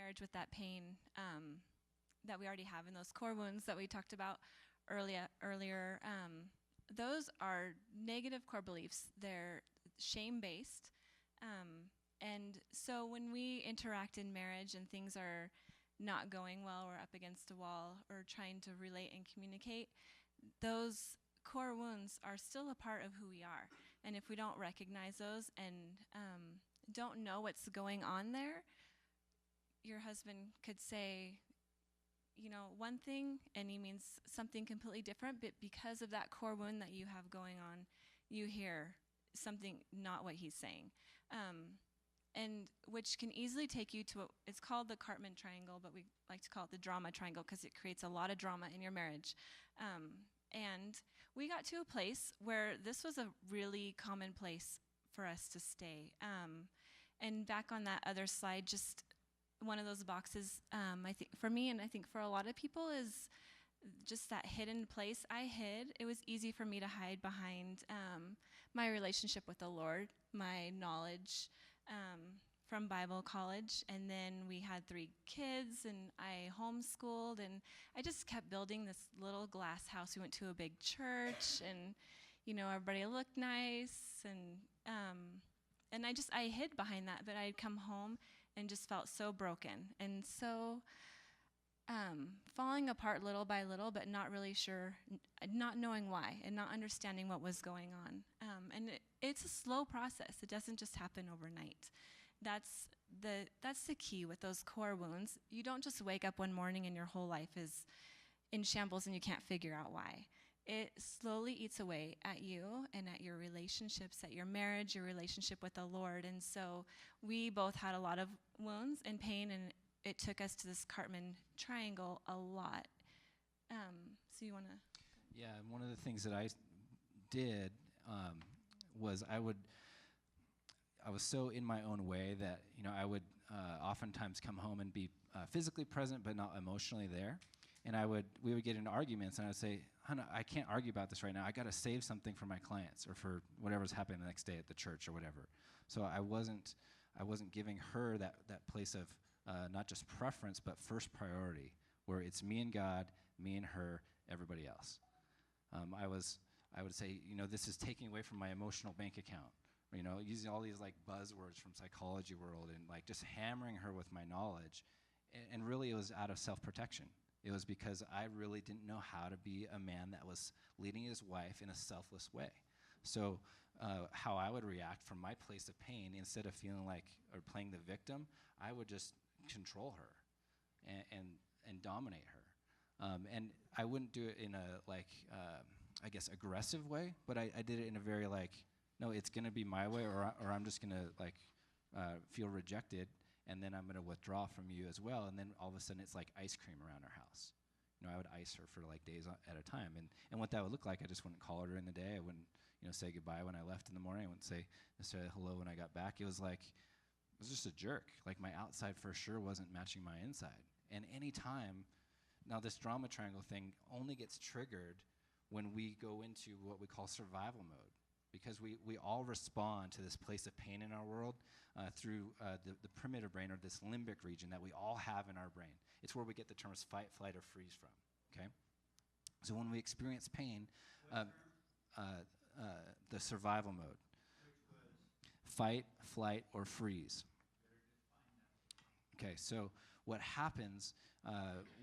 marriage with that pain that we already have, and those core wounds that we talked about earlier, those are negative core beliefs. They're shame-based. And so when we interact in marriage and things are not going well, we're up against a wall, or trying to relate and communicate, those core wounds are still a part of who we are. And if we don't recognize those and don't know what's going on there, your husband could say, one thing, and he means something completely different, but because of that core wound that you have going on, you hear something not what he's saying. And which can easily take you to, it's called the Cartman triangle, but we like to call it the drama triangle because it creates a lot of drama in your marriage. And we got to a place where this was a really common place for us to stay. And back on that other slide, just one of those boxes, I think for me, and I think for a lot of people, is just that hidden place I hid. It was easy for me to hide behind my relationship with the Lord, my knowledge from Bible college, and then we had 3 kids, and I homeschooled, and I just kept building this little glass house. We went to a big church, and everybody looked nice, and I hid behind that. But I'd come home and just felt so broken and so falling apart little by little, but not really sure, not knowing why, and not understanding what was going on. And it's a slow process. It doesn't just happen overnight. That's the key with those core wounds. You don't just wake up one morning and your whole life is in shambles and you can't figure out why. It slowly eats away at you and at your relationships, at your marriage, your relationship with the Lord. And so we both had a lot of wounds and pain, and it took us to this Cartman triangle a lot. So you want to? Yeah, one of the things that I did was I was so in my own way that I would oftentimes come home and be physically present but not emotionally there, and we would get into arguments, and I would say, "Hannah, I can't argue about this right now. I got to save something for my clients or for whatever's happening the next day at the church or whatever." So I wasn't giving her that place of not just preference, but first priority, where it's me and God, me and her, everybody else. I would say, this is taking away from my emotional bank account. Using all these buzzwords from psychology world and just hammering her with my knowledge. And really it was out of self-protection. It was because I really didn't know how to be a man that was leading his wife in a selfless way. So how I would react from my place of pain, instead of feeling or playing the victim, I would just control her and dominate her. And I wouldn't do it in a I guess aggressive way, but I did it in a very no, it's going to be my way, or I'm just going to feel rejected, and then I'm going to withdraw from you as well. And then all of a sudden it's like ice cream around our house. I would ice her for days at a time. And what that would look like, I just wouldn't call her during the day. I wouldn't say goodbye when I left in the morning. I wouldn't say necessarily hello when I got back. It was just a jerk. My outside for sure wasn't matching my inside. And any time, now this drama triangle thing only gets triggered when we go into what we call survival mode. Because we all respond to this place of pain in our world through the primitive brain, or this limbic region that we all have in our brain. It's where we get the terms fight, flight, or freeze from, okay? So when we experience pain, the survival mode. Fight, flight, or freeze. Okay, so what happens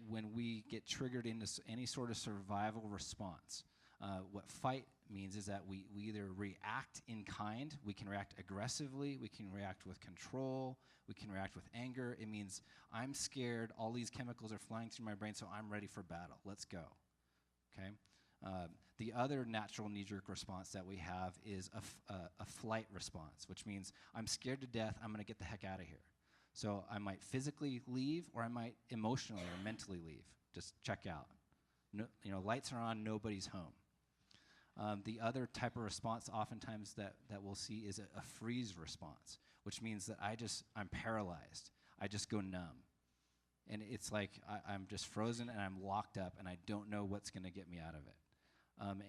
when we get triggered into any sort of survival response, what fight means is that we either react in kind, we can react aggressively, we can react with control, we can react with anger. It means I'm scared, all these chemicals are flying through my brain, so I'm ready for battle. Let's go, okay? The other natural knee-jerk response that we have is a flight response, which means I'm scared to death, I'm gonna get the heck out of here. So I might physically leave, or I might emotionally or mentally leave, just check out. No, lights are on, nobody's home. The other type of response oftentimes that we'll see is a freeze response, which means that I'm paralyzed. I just go numb. And it's I'm just frozen and I'm locked up and I don't know what's going to get me out of it.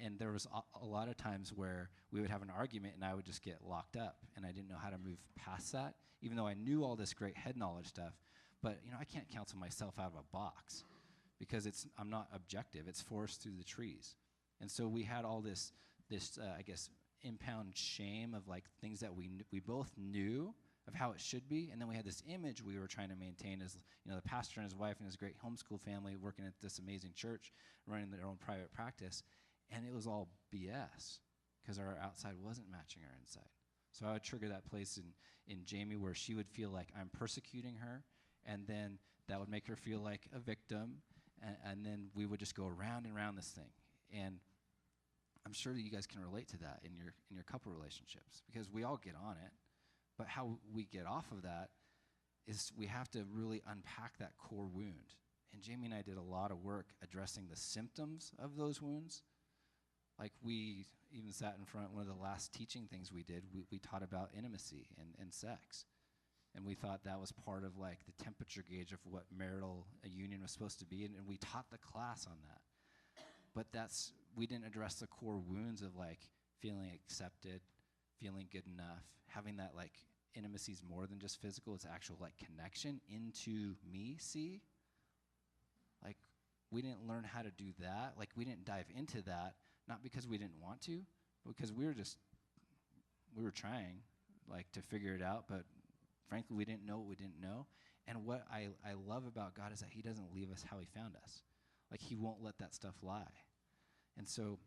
And there was a lot of times where we would have an argument and I would just get locked up and I didn't know how to move past that, even though I knew all this great head knowledge stuff. But, I can't counsel myself out of a box because I'm not objective. It's forest through the trees. And so we had all this I guess, impound shame of like things that we both knew of how it should be, and then we had this image we were trying to maintain as the pastor and his wife and his great homeschool family working at this amazing church, running their own private practice, and it was all BS because our outside wasn't matching our inside. So I would trigger that place in Jaime where she would feel like I'm persecuting her, and then that would make her feel like a victim, and then we would just go around and around this thing. And I'm sure that you guys can relate to that in your couple relationships because we all get on it. But how we get off of that is we have to really unpack that core wound. And Jaime and I did a lot of work addressing the symptoms of those wounds. Like we even sat in front, one of the last teaching things we did, we taught about intimacy and sex. And we thought that was part of like the temperature gauge of what marital union was supposed to be. And we taught the class on that. But we didn't address the core wounds of like feeling accepted, feeling good enough, having that like intimacy is more than just physical, it's actual like connection into me, see? Like we didn't learn how to do that. Like we didn't dive into that, not because we didn't want to, but because we were trying like to figure it out, but frankly we didn't know what we didn't know. And what I love about God is that he doesn't leave us how he found us. Like he won't let that stuff lie. And so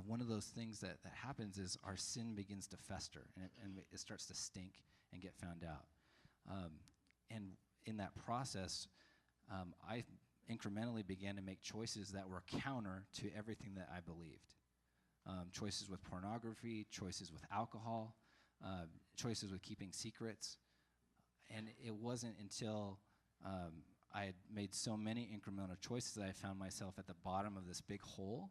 one of those things that happens is our sin begins to fester, and it starts to stink and get found out. And in that process, I incrementally began to make choices that were counter to everything that I believed. Choices with pornography, choices with alcohol, choices with keeping secrets. And it wasn't until I had made so many incremental choices that I found myself at the bottom of this big hole